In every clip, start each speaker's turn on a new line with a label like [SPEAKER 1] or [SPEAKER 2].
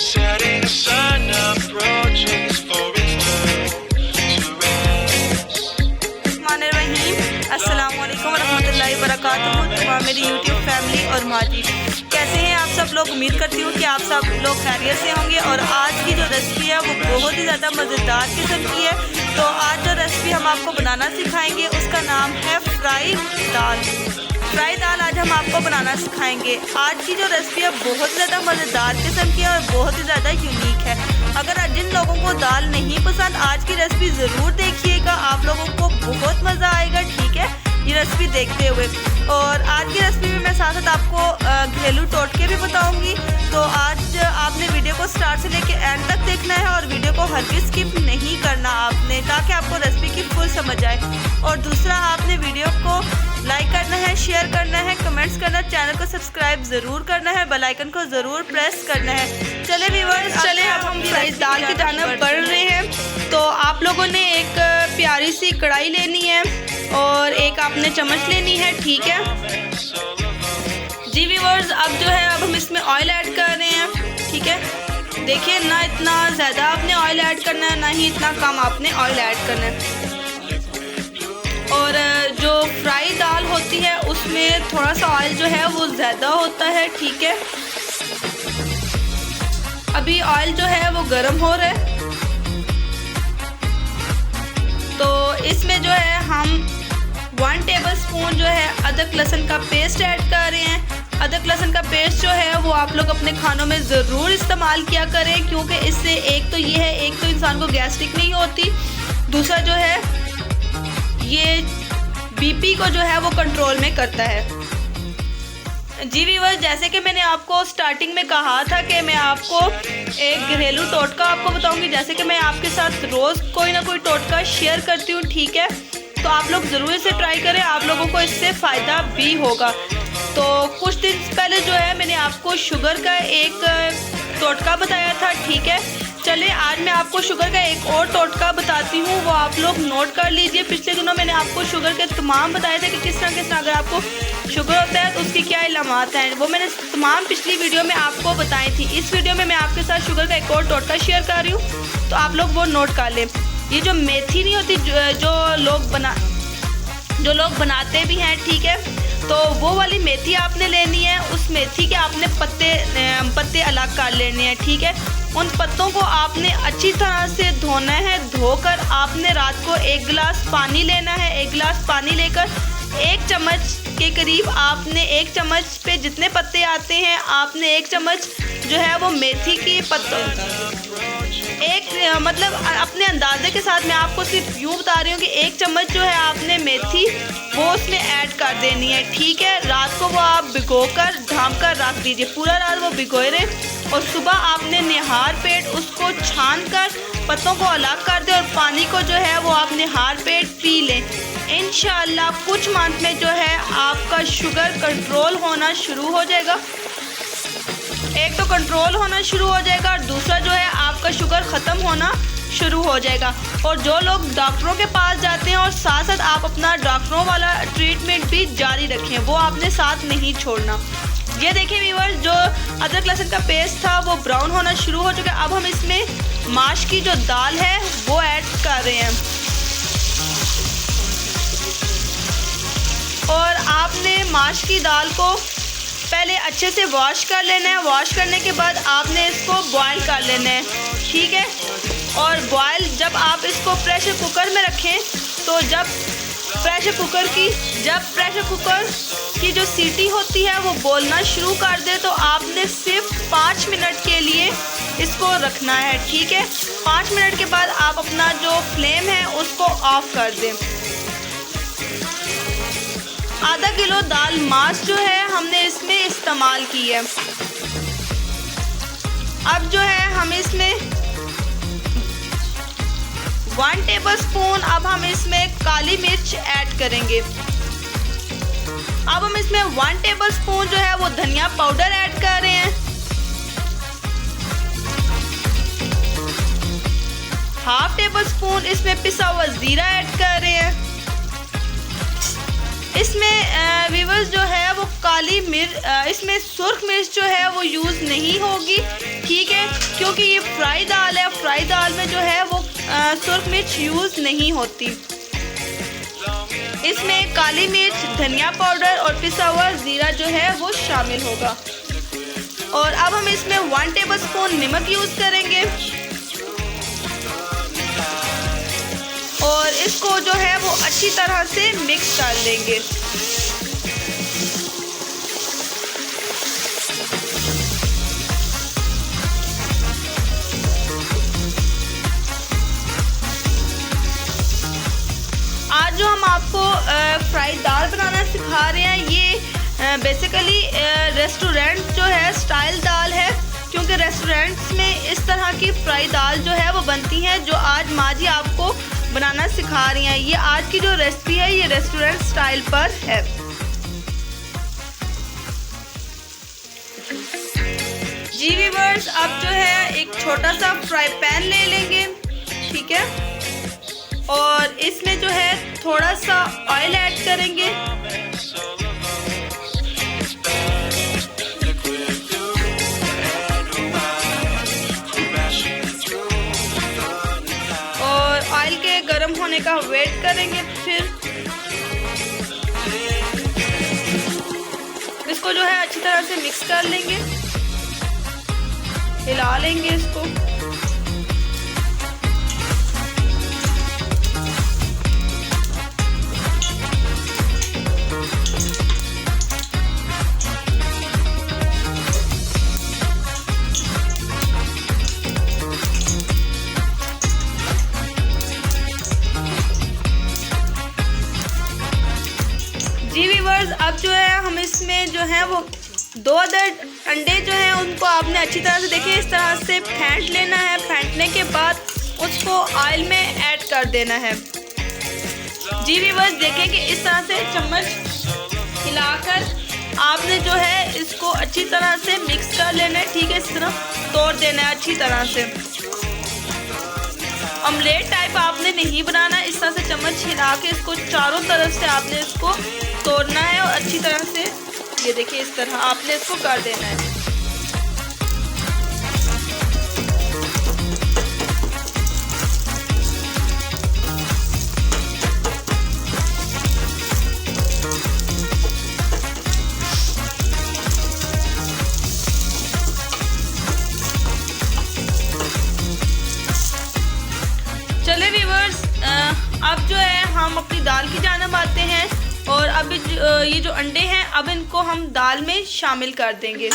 [SPEAKER 1] setting sun approaching for its turn to rest.
[SPEAKER 2] अस्सलामुअलैकुम रहमतुल्लाहि वबरकातुहू। तमाम मेरी यूट्यूब फैमिली और माजी कैसे हैं आप सब लोग। उम्मीद करती हूँ कि आप सब लोग खैरियत से होंगे। और आज की जो रेसिपी है वो बहुत ही ज़्यादा मज़ेदार किस्म की है। तो आज जो रेसिपी हम आपको बनाना सिखाएंगे उसका नाम है फ्राई दाल। फ्राई दाल आज हम आपको बनाना सिखाएंगे। आज की जो रेसिपी है बहुत ज़्यादा मज़ेदार किस्म की है और बहुत ही ज़्यादा यूनिक है। अगर जिन लोगों को दाल नहीं पसंद आज की रेसिपी ज़रूर देखिएगा, आप लोगों को बहुत मज़ा आएगा। ठीक है, ये रेसिपी देखते हुए। और आज की रेसिपी में मैं साथ साथ आपको घरेलू टोटके भी बताऊंगी। तो आज आपने वीडियो को स्टार्ट से लेके एंड तक देखना है और वीडियो को हर भी स्किप नहीं करना आपने, ताकि आपको रेसिपी की फुल समझ आए। और दूसरा, आपने वीडियो को लाइक करना है, शेयर करना है, कमेंट्स करना, चैनल को सब्सक्राइब ज़रूर करना है, बेल आइकन को ज़रूर प्रेस करना है। चले व्यूअर्स, चले अब हम फ्राई दाल की जानब बढ़ रहे हैं। तो आप लोगों ने एक प्यारी सी कढ़ाई लेनी है और एक आपने चम्मच लेनी है। ठीक है जी व्यूअर्स, अब जो है अब हम इसमें ऑयल ऐड कर रहे हैं। ठीक है, देखिए ना इतना ज़्यादा आपने ऑयल ऐड करना है, ना ही इतना कम आपने ऑयल ऐड करना है। और जो फ्राई दाल होती है उसमें थोड़ा सा ऑयल जो है वो ज़्यादा होता है। ठीक है, अभी ऑयल जो है वो गर्म हो रहा है। तो इसमें जो है हम 1 टेबलस्पून जो है अदरक लहसुन का पेस्ट ऐड कर रहे हैं। अदरक लहसुन का पेस्ट जो है वो आप लोग अपने खानों में ज़रूर इस्तेमाल किया करें, क्योंकि इससे एक तो ये है, एक तो इंसान को गैस्ट्रिक नहीं होती, दूसरा जो है ये बीपी को जो है वो कंट्रोल में करता है। जी व्यूअर्स, जैसे कि मैंने आपको स्टार्टिंग में कहा था कि मैं आपको एक घरेलू टोटका आपको बताऊंगी, जैसे कि मैं आपके साथ रोज़ कोई ना कोई टोटका शेयर करती हूँ। ठीक है, तो आप लोग ज़रूर इसे ट्राई करें, आप लोगों को इससे फ़ायदा भी होगा। तो कुछ दिन पहले जो है मैंने आपको शुगर का एक टोटका बताया था। ठीक है, चलिए आज मैं आपको शुगर का एक और टोटका बताती हूँ, वो आप लोग नोट कर लीजिए। पिछले दिनों मैंने आपको शुगर के तमाम बताए थे कि किस तरह अगर आपको शुगर होता है तो उसकी क्या इलामात हैं, वो मैंने तमाम पिछली वीडियो में आपको बताई थी। इस वीडियो में मैं आपके साथ शुगर का एक और टोटका शेयर कर रही हूँ, तो आप लोग वो नोट कर लें। ये जो मेथी नहीं होती जो लोग बनाते भी हैं, ठीक है, तो वो वाली मेथी आपने लेनी है। उस मेथी के आपने पत्ते अलग कर लेने हैं। ठीक है, उन पत्तों को आपने अच्छी तरह से धोना है। धोकर आपने रात को 1 गिलास पानी लेना है। 1 गिलास पानी लेकर 1 चम्मच के करीब आपने 1 चम्मच पे जितने पत्ते आते हैं आपने 1 चम्मच जो है वो मेथी की मतलब अपने अंदाजे के साथ मैं आपको सिर्फ यूँ बता रही हूँ कि 1 चम्मच जो है आपने मेथी वो उसमें ऐड कर देनी है। ठीक है, रात को वो आप भिगोकर ढाँप कर रख दीजिए, पूरा रात वो भिगोए रहे और सुबह आपने निहार पेट उसको छान कर पत्तों को अलग कर दे और पानी को जो है वो आप निहार पेट पी लें। इंशाअल्लाह कुछ मंथ में जो है आपका शुगर कंट्रोल होना शुरू हो जाएगा। एक तो कंट्रोल होना शुरू हो जाएगा और दूसरा जो है आपका शुगर ख़त्म होना शुरू हो जाएगा। और जो लोग डॉक्टरों के पास जाते हैं और साथ साथ आप अपना डॉक्टरों वाला ट्रीटमेंट भी जारी रखें, वो आपने साथ नहीं छोड़ना। ये देखिए व्यूअर्स, जो अदरक लहसुन का पेस्ट था वो ब्राउन होना शुरू हो चुका है। अब हम इसमें माश की जो दाल है वो ऐड कर रहे हैं और आपने माश की दाल को पहले अच्छे से वॉश कर लेना है। वॉश करने के बाद आपने इसको बॉयल कर लेना है। ठीक है, और बॉयल जब आप इसको प्रेशर कुकर में रखें तो जब प्रेशर कुकर की जो सीटी होती है वो बोलना शुरू कर दे तो आपने सिर्फ 5 मिनट के लिए इसको रखना है। ठीक है, 5 मिनट के बाद आप अपना जो फ्लेम है उसको ऑफ कर दें। आधा किलो दाल माश जो है हमने इसमें इस्तेमाल की है। अब जो है हम इसमें 1 टेबलस्पून अब हम इसमें काली मिर्च ऐड करेंगे। अब हम इसमें 1 टेबलस्पून जो है वो धनिया पाउडर ऐड कर रहे हैं। 1/2 टेबलस्पून इसमें पिसा हुआ जीरा ऐड कर रहे हैं। इसमें व्यूअर्स जो है वो काली मिर्च, इसमें सुर्ख मिर्च जो है वो यूज़ नहीं होगी। ठीक है, सुर्ख मिर्च यूज़ नहीं होती। इसमें काली मिर्च, धनिया पाउडर और पिसा हुआ ज़ीरा जो है वो शामिल होगा। और अब हम इसमें 1 टेबलस्पून नमक यूज़ करेंगे और इसको जो है वो अच्छी तरह से मिक्स कर देंगे। आज जो हम आपको फ्राई दाल बनाना सिखा रहे हैं, ये बेसिकली रेस्टोरेंट जो है स्टाइल दाल है, क्योंकि रेस्टोरेंट्स में इस तरह की फ्राई दाल जो है वो बनती है, जो आज माँ जी आपको बनाना सिखा रही हैं। ये आज की जो रेसिपी है ये रेस्टोरेंट स्टाइल पर है। जी व्यूअर्स, अब जो है एक छोटा सा फ्राई पैन ले लेंगे, ठीक है, और इसमें जो है थोड़ा सा ऑयल ऐड करेंगे। और ऑयल के गर्म होने का वेट करेंगे, फिर इसको जो है अच्छी तरह से मिक्स कर लेंगे, हिला लेंगे इसको। जी व्यूअर्स, अब जो है हम इसमें जो है वो 2 अदद अंडे जो हैं उनको आपने अच्छी तरह से देखिए इस तरह से फेंट लेना है। फेंटने के बाद उसको ऑयल में ऐड कर देना है। जी व्यूअर्स, देखें कि इस तरह से चम्मच हिलाकर आपने जो है इसको अच्छी तरह से मिक्स कर लेना है, ठीक है, इस तरह तोड़ देना है अच्छी तरह से। ऑमलेट टाइप आपने नहीं बनाना, इस तरह से चम्मच हिला के इसको चारों तरफ से आपने इसको तोड़ना है और अच्छी तरह से ये देखिए इस तरह आपने इसको कर देना है। चले व्यूअर्स, अब जो है हम अपनी दाल की जानिब आते हैं और अब ये जो अंडे हैं अब इनको हम दाल में शामिल कर देंगे।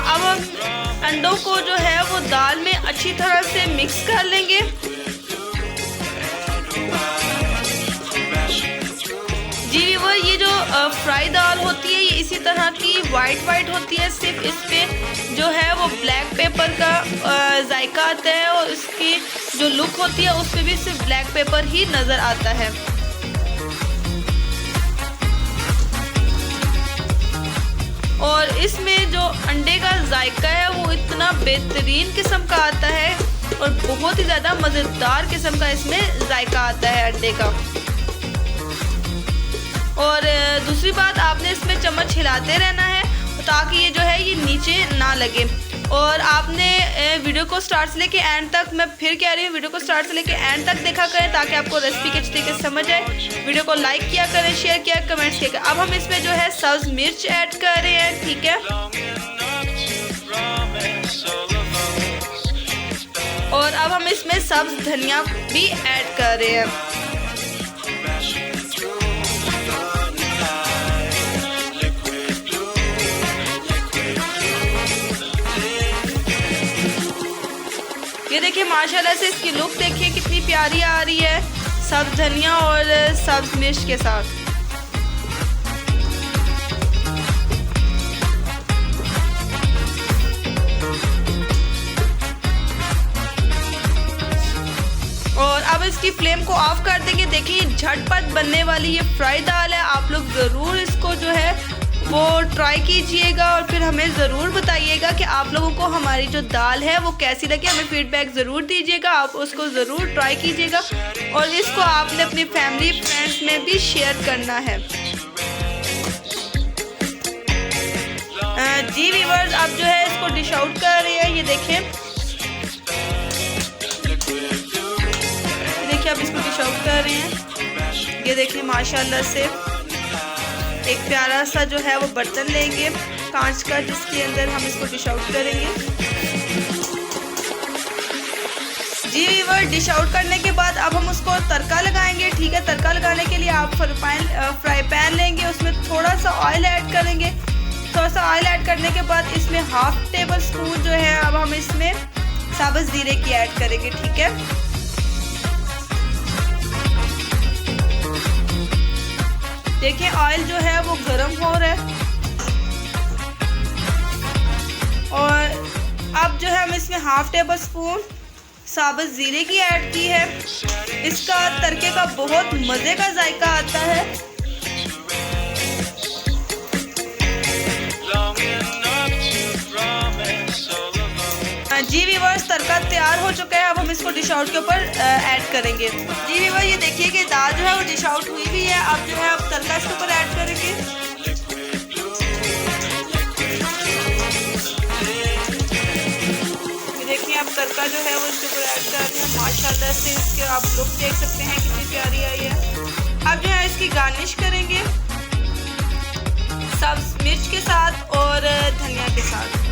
[SPEAKER 2] अब हम अंडों को जो है वो दाल में अच्छी तरह से मिक्स कर लेंगे। जी वो ये जो फ्राई दाल होती है ये इसी तरह की वाइट होती है, सिर्फ इस पे जो है वो ब्लैक पेपर का जायका आता है और इसकी जो लुक होती है उस पे भी सिर्फ ब्लैक पेपर ही नज़र आता है। और इसमें जो अंडे का जायका है वो इतना बेहतरीन किस्म का आता है और बहुत ही ज़्यादा मज़ेदार किस्म का इसमें जायका आता है अंडे का। और दूसरी बात, आपने इसमें चम्मच हिलाते रहना है ताकि ये जो है ये नीचे ना लगे। और आपने वीडियो को स्टार्ट से लेके एंड तक, मैं फिर कह रही हूँ, वीडियो को स्टार्ट से लेके एंड तक देखा करें ताकि आपको रेसिपी के तरीके से समझ आए। वीडियो को लाइक किया करें, शेयर किया, कमेंट्स किया करें। अब हम इसमें जो है सब्ज़ मिर्च ऐड कर रहे हैं, ठीक है, और अब हम इसमें सब्ज़ धनिया भी ऐड कर रहे हैं। ये देखिए माशाल्लाह से इसकी लुक देखिए कितनी प्यारी आ रही है सब्ज़ धनिया और सब्ज़ मिर्च के साथ। और अब इसकी फ्लेम को ऑफ कर देंगे। देखिए झटपट बनने वाली ये फ्राई दाल है, आप लोग ज़रूर इसको जो है वो ट्राई कीजिएगा और फिर हमें ज़रूर बताइएगा कि आप लोगों को हमारी जो दाल है वो कैसी लगी। हमें फीडबैक ज़रूर दीजिएगा, आप उसको ज़रूर ट्राई कीजिएगा और इसको आपने अपनी फैमिली फ्रेंड्स में भी शेयर करना है। जी व्यूअर्स, अब जो है इसको डिश आउट कर रहे हैं। ये देखिए अब इसको डिश आउट कर रहे हैं। ये देखिए माशाल्लाह से एक प्यारा सा जो है वो बर्तन लेंगे कांच का, जिसके अंदर हम इसको डिश आउट करेंगे। जी व्यूअर्स, डिश आउट करने के बाद अब हम उसको तड़का लगाएंगे। ठीक है, तड़का लगाने के लिए आप फ्राई पैन लेंगे, उसमें थोड़ा सा ऑयल ऐड करेंगे। थोड़ा सा ऑयल ऐड करने के बाद इसमें हाफ टेबल स्पून जो है अब हम इसमें साबुत जीरे की ऐड करेंगे। ठीक है, देखिए ऑयल जो है वो गर्म हो रहा है और अब जो है हम इसमें हाफ टेबल स्पून साबुत जीरे की ऐड की है। इसका तड़के का बहुत मज़े का जायका आता है। जी व्यूअर्स, तड़का तैयार हो चुका है। अब हम इसको डिश आउट के ऊपर ऐड करेंगे। जी व्यूअर्स, ये देखिए कि दाल जो है वो डिश आउट हुई भी है। अब जो है अब तड़का इसके ऊपर ऐड करेंगे। ये देखिए अब तड़का जो है वो इसके ऊपर ऐड कर रहे हैं। माशाल्लाह से इसके आप लुक देख सकते हैं कितनी प्यारी आई है। अब जो है इसकी गार्निश करेंगे सब्ज मिर्च के साथ और धनिया के साथ।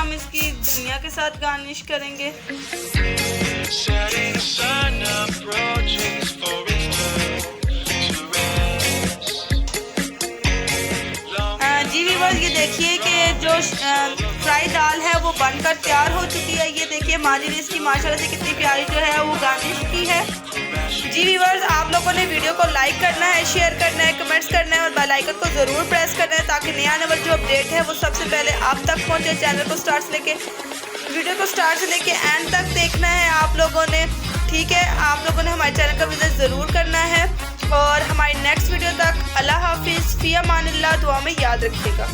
[SPEAKER 2] इसकी धनिया के साथ गार्निश करेंगे। जी व्यूअर्स, ये देखिए कि जो फ्राई दाल है वो बनकर तैयार हो चुकी है। ये देखिए माजी ने इसकी माशाल्लाह से कितनी प्यारी जो है वो गार्निश की है। जी व्यूअर्स, आप लोगों ने वीडियो को लाइक करना है, शेयर करना है, कमेंट्स करना है और बेल आइकन को ज़रूर प्रेस करना है ताकि नया आने वाला जो अपडेट है वो सबसे पहले आप तक पहुंचे। चैनल को वीडियो को स्टार्ट से लेके एंड तक देखना है आप लोगों ने। ठीक है, आप लोगों ने हमारे चैनल का विजिट ज़रूर करना है और हमारी नेक्स्ट वीडियो तक अल्लाह हाफिज़, फ़ी अमानिल्लाह, दुआ में याद रखिएगा।